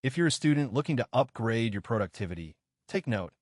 If you're a student looking to upgrade your productivity, take note.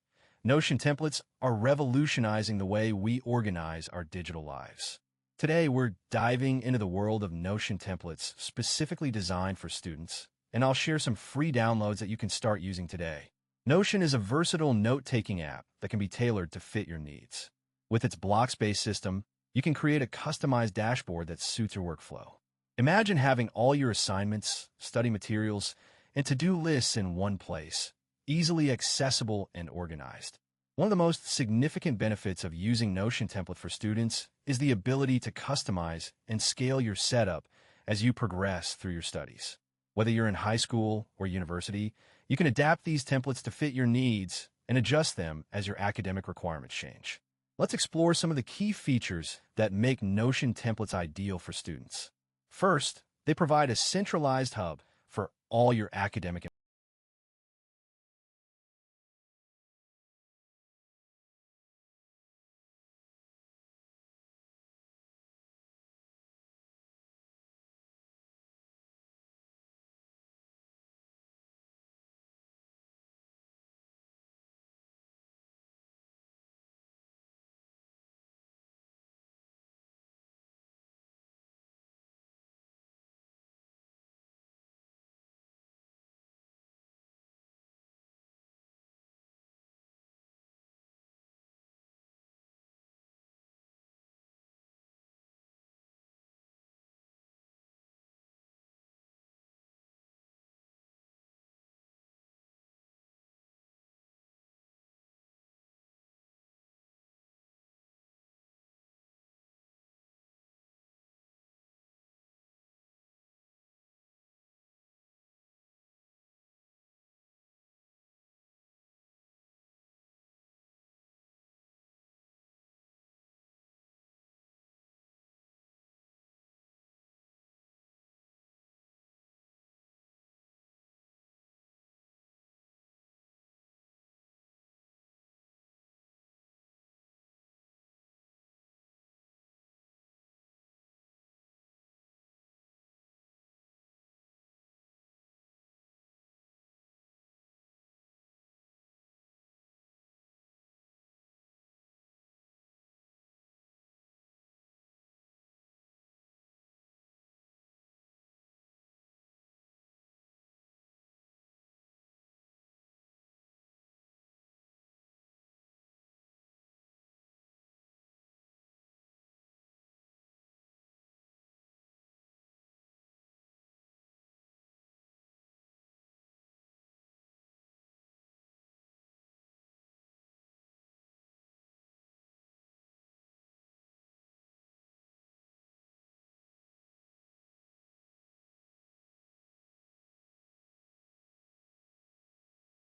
Notion templates are revolutionizing the way we organize our digital lives. Today, we're diving into the world of Notion templates specifically designed for students, and I'll share some free downloads that you can start using today. Notion is a versatile note-taking app that can be tailored to fit your needs. With its blocks-based system, you can create a customized dashboard that suits your workflow. Imagine having all your assignments, study materials, and to-do lists in one place, easily accessible and organized. One of the most significant benefits of using Notion template for students is the ability to customize and scale your setup as you progress through your studies. Whether you're in high school or university, you can adapt these templates to fit your needs and adjust them as your academic requirements change. Let's explore some of the key features that make Notion templates ideal for students. First, they provide a centralized hub for all your academic